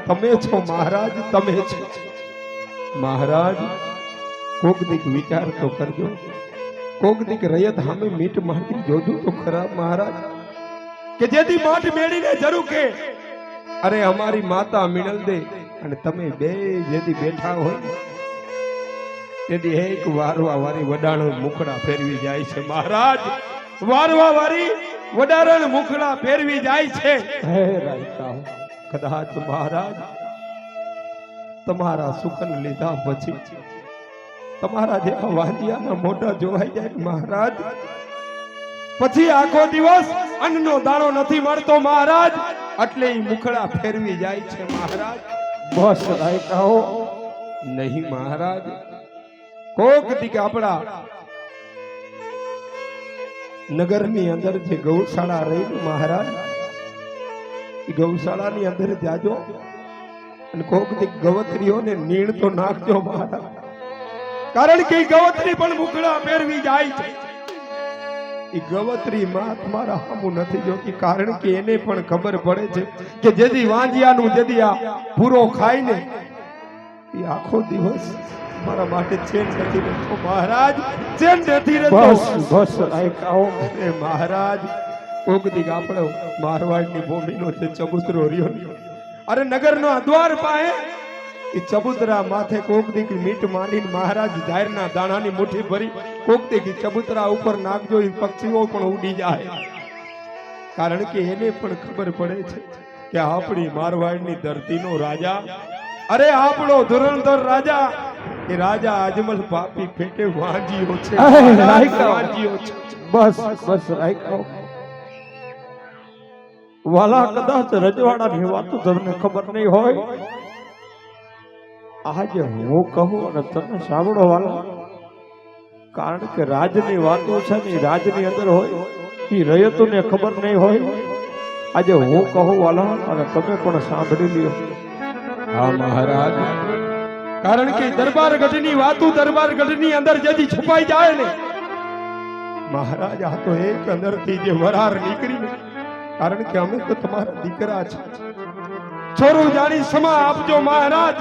તમે છો મહારાજ, તમે છો મહારાજ. કોક દીક વિચાર તો કરજો, કોક દીક રયત સામે મીટ માંડી જોજો તો ખરા મહારાજ, કે જેથી માટ મેળીને જરૂર કે અરે અમારી માતા મિનલ દે અને તમે બે જેથી બેઠા હોય તેથી એક વારવા વારી વડાણો મુખડા ફેરવી જાય છે મહારાજ. વારવા વારી વડારણ મુખડા ફેરવી જાય છે. હે રાયકા, કદાચ મહારાજ તમારા સુખન લીધા પછી તમારા જેવા વાંજિયાના મોઢા જોવાઈ જાય મહારાજ, પછી આખો દિવસ અન્નનો દાણો નથી મળતો મહારાજ, એટલે મુખડા ફેરવી જાય છે મહારાજ. બસ રાયકાઓ નહીં મહારાજ, કોક દીક આપણા નગરની અંદર જે ગૌશાળા રહી મહારાજ, એ ગૌશાળાની અંદર જાજો અને કોક દીક ગવત્રીઓને નીણ તો નાખજો મહારાજ, કારણ કે ગવત્રી પણ મુખડા ફેરવી જાય છે. એ ગવત્રી માં તમારા હામું નથી જોતી, કારણ કે એને પણ ખબર પડે છે કે જેથી વાંજિયાનું જેથી આ પૂરો ખાય ને એ આખો દિવસ મારા માટે ચેન નથી રહેતો મહારાજ, ચેન નથી રહેતો. બસ આવો એ મહારાજ, કોક દીક આપણો મારવાડની ભૂમિનો જે ચબૂતરો રહ્યો, અરે નગરનો દ્વાર પાસે એ ચબૂતરા માથે કોક દીક મીટ માંડીને મહારાજ જાહેરના દાણાની મુઠ્ઠી ભરી કોક દીક ચબૂતરા ઉપર નાખજો, એ પક્ષીઓ પણ ઉડી જાય, કારણ કે એને પણ ખબર પડે છે કે આપણી મારવાડની ધરતીનો રાજા, અરે આપણો ધુરંધર રાજા, એ રાજા અજમલ પાપી પેટે વાંજીઓ છે, વાંજીઓ છે. બસ બસ રાયકાઓ વાલા, કદાચ રજવાડાની વાતો તમને ખબર નહીં હોય, આજે હું કહું અને તમે સાંભળો વાલા, કારણ કે રાજની વાતો છે ને રાજની અંદર હોય, એ રયતોને ખબર નહીં હોય. આજે હું કહું વાલા અને તમે પણ સાંભળી લ્યો. હા મહારાજ, કારણ કે દરબારગઢની વાતો દરબારગઢની અંદર જેથી છુપાઈ જાય ને મહારાજ, આ તો એક અંદરથી જે વરાર નીકળીને, કારણ કે અમે તો તમારા દીકરા છે, છોરું જાણી સમા આપજો મહારાજ.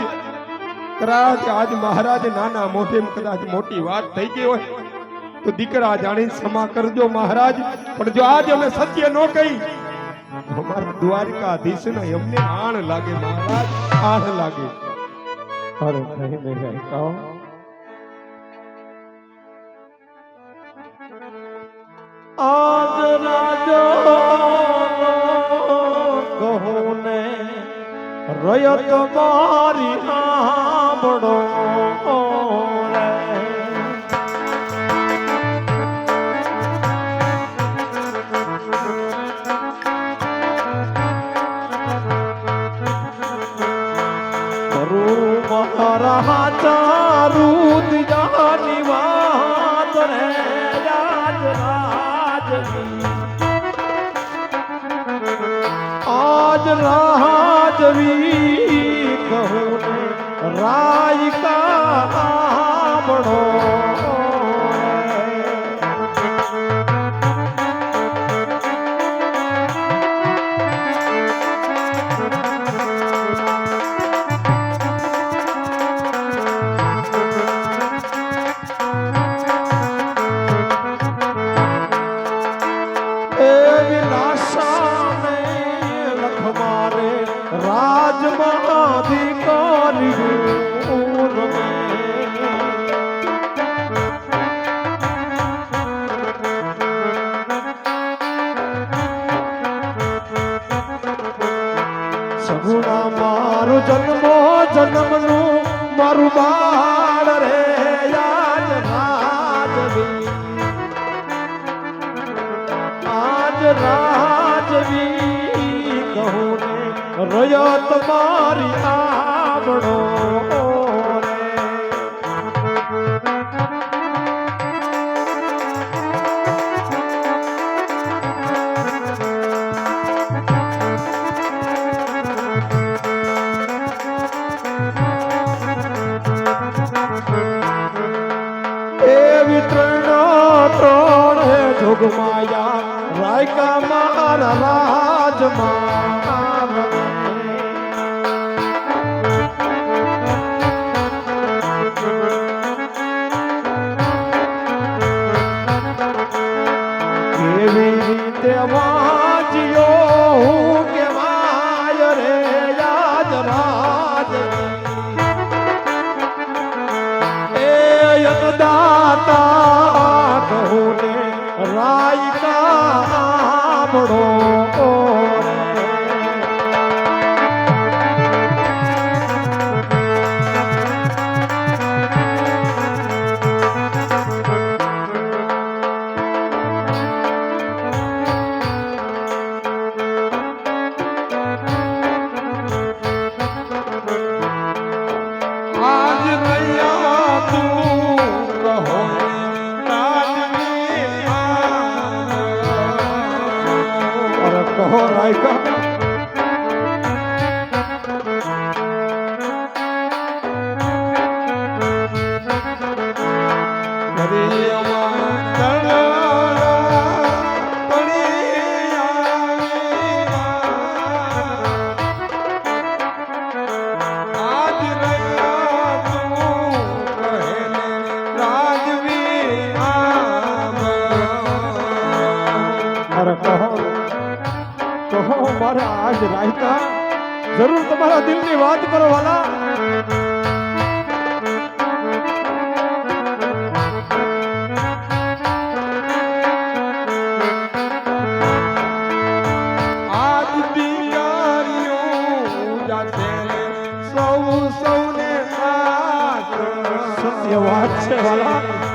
કદાચ આજ મહારાજ નાના મોઢે કદાચ મોટી વાત થઈ ગઈ હોય તો દીકરા જાણી સમા કરજો મહારાજ, પણ જો આજ અમે સત્ય ન કહી અમારા દ્વારકાધીશ ને એમને આણ લાગે મહારાજ, આણ લાગે. અરે નહીં નહીં કહો, આજ રાજો કહો ને રયત મારી સાંભળો મારા ચારું દિજાની વાત રે, રાજ રાજવી આજ રાજવી કહું રાયકા સાંભળો. સગુણા મારું જન્મો જન્મનું મારું બાળ રે, આજ રાજવી આજ રાજવી કહું ને રયત મારી આવડો. જોગમાયા રાયકા મારા રાજમાં વાંચ્યો હું કે માય રે યાદ રાજ એ દાતા કહું ને રાય કામડો કહો રાયકા કહો મારા આજ રાયકા જરૂર તમારા દિલની વાત કરો વાલા આજ દિયારીઓ જાતે સૌને સત્ય વાત છે વાલા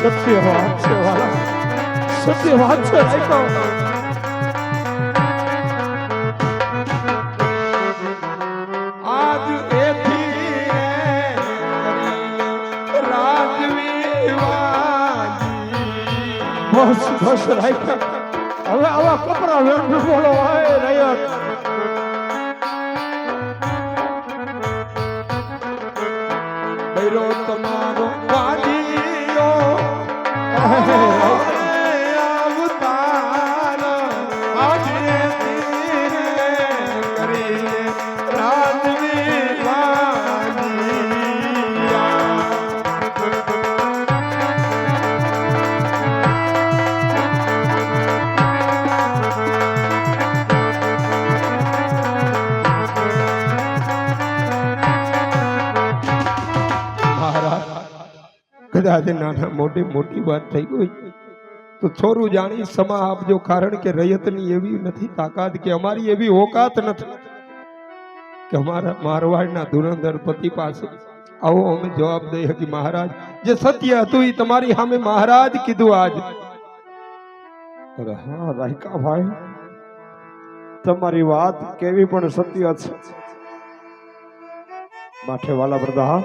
સત્ય વાત છે વાલા સત્ય વાત છે રાયકા આજ એથી રાજવી બસ બસ રાયકા હવે આવા કપરા વેણ બોલો હે રયત બૈરો તમારો વાજીયો અવતાર આજે કરી રાજવી કદાચ નાના મોટી મોટી વાત થઈ ગઈ તો છોરું જાણી સમા આપજો કારણ કે રયતની એવી નથી તાકાત કે અમારી એવી ઓકાત નથી કે અમારા મારવાડના ધુરંધર પતિ પાસે આવો અમે જવાબ દઈ હતી મહારાજ જે સત્ય હતું એ તમારી સામે મહારાજ કીધું આજ હા રાયકા ભાઈ તમારી વાત કેવી પણ સત્ય છે માથે વાલા બ્રધા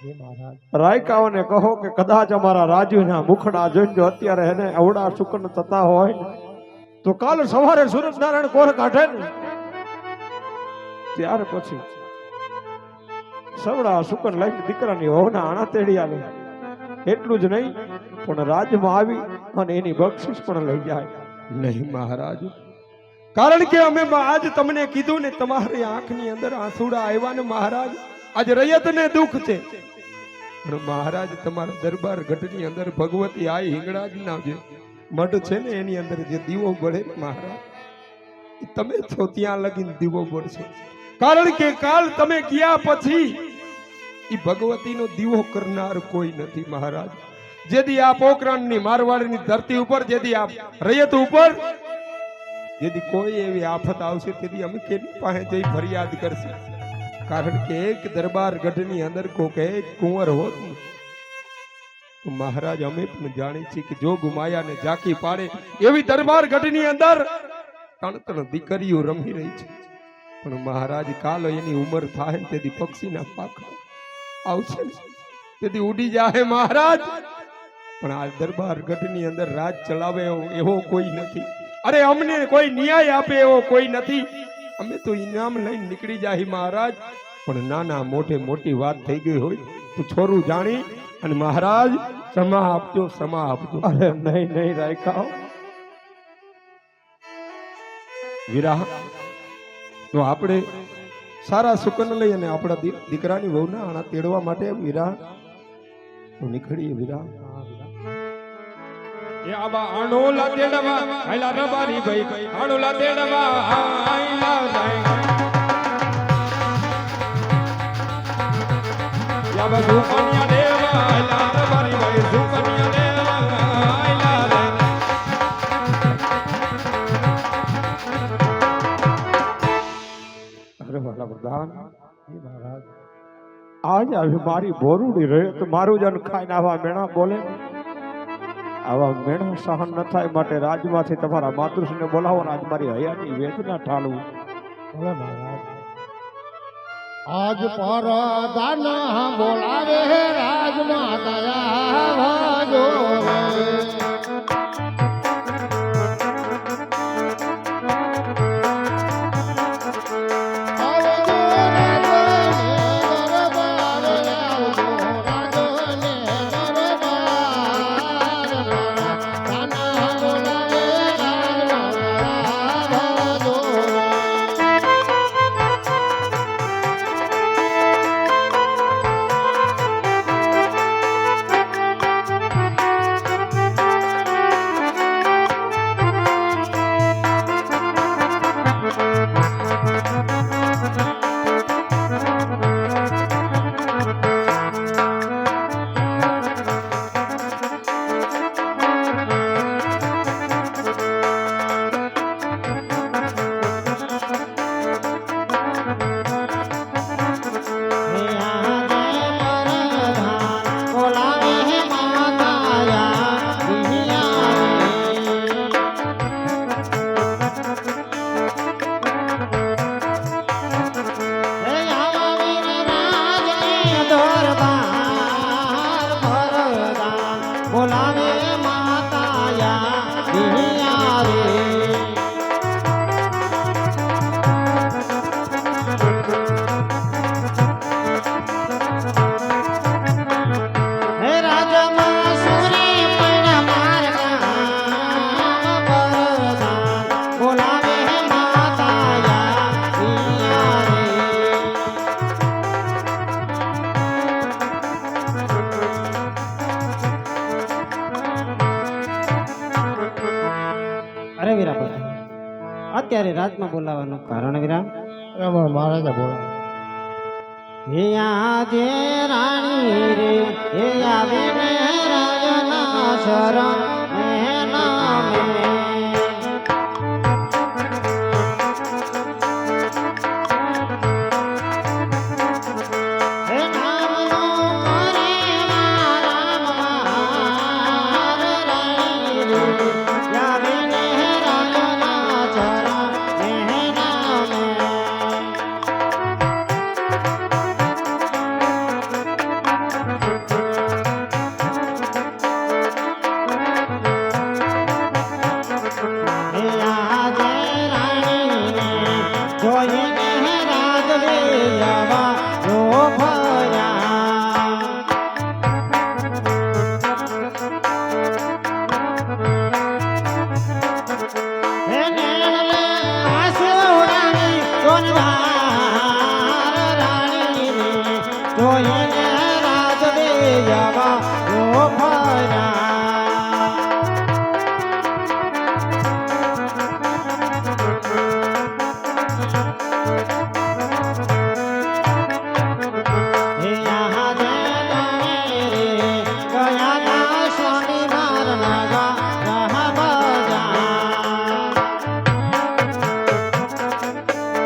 રાયકાઓને કહો કે કદાચ અમારા રાજુના મુખડા જોઈને અત્યારે એને અવડા સુકન થતા હોય તો કાલ સવારે સૂરજનારાયણ કોર કાઢે ને ત્યાર પછી સવડા સુકન લઈને દીકરાની હોવના આણા તેડી આવે એટલું જ નહીં પણ રાજમાં આવી અને એની બક્ષિસ પણ લઈ જાય નહીં મહારાજ કારણ કે અમે આજ તમને કીધું ને તમારી આંખની અંદર આંસુડા આવ્યા ને મહારાજ આજ રયતને દુઃખ છે પણ મહારાજ તમારા દરબાર ગઢની અંદર ભગવતી આઈ હિંગળાજના જે મઢ છે ને એની અંદર જે દીવો બળે મહારાજ તમે છો ત્યાં લગીને દીવો બળશે કારણ કે કાલ તમે ગયા પછી એ ભગવતીનો દીવો કરનાર કોઈ નથી મહારાજ જેથી આ પોખરણની મારવાડની ધરતી ઉપર જેથી આ રયત ઉપર જેથી કોઈ એવી આફત આવશે તેથી અમે કેની પાસે જઈ ફરિયાદ કરશે કારણ કે એક દરબાર ગઢની અંદર કોક એક કુંવર હોત તો મહારાજ અમે પણ જાણી છીએ કે જો ગુમાયાને ઝાંકી પાડે એવી દરબાર ગઢની અંદર ત્રણ ત્રણ દીકરીઓ રમી રહી છે પણ મહારાજ કાલ એની ઉંમર થાય તેથી પક્ષીના પાખા આવશે તેથી ઉડી જાય મહારાજ પણ આ દરબાર ગઢની અંદર રાજ ચલાવે એવો કોઈ નથી અરે અમને કોઈ ન્યાય આપે એવો કોઈ નથી અમે તો ઇનામ લઈને નીકળી જાય મહારાજ, પણ નાના મોટે મોટી વાત થઈ ગઈ હોય તો છોરું જાણી અને મહારાજ સમા આપજો, સમા આપજો. અરે નહીં નહીં રાયખા વીરા, તો આપણે સારા સુકન લઈ અને આપણા દીકરાની વહુના આણા તેડવા માટે વીરા તો નીકળીએ. વીરા એ આબા આણોલા તેડવા આયલા રબારી ભાઈ, આણોલા તેડવા આયલા ભાઈ. યાબા સુકન્યા દેવા આયલા રબારી ભાઈ, સુકન્યા દેવા આયલા ભાઈ. અરે વાલા પ્રધાન, એ મહારાજ આજ આવી મારી બોરુડી રહે તો મારું જન ખાઈને આવા મેણા બોલે, આવા મેણા સહન ન થાય માટે રાજમાંથી તમારા માતૃશ્રીને બોલાવો ને આજ મારી હયાની વેદના ઠાલવું. ભલે મહારાજ આજ પરદાન બોલાવે રાજમાં દયા ભાજો રે. અરે વીરા, અત્યારે રાજમાં બોલાવાનું કારણ વીરા? મહારાજા બોલા હે આજે રાણી રે, હે આવીને રાજના શરણ નામે. હે નામનો કરે મારા રામ રાણી રે, આવીને રાજના શરણ નામે. રાજ દે જવા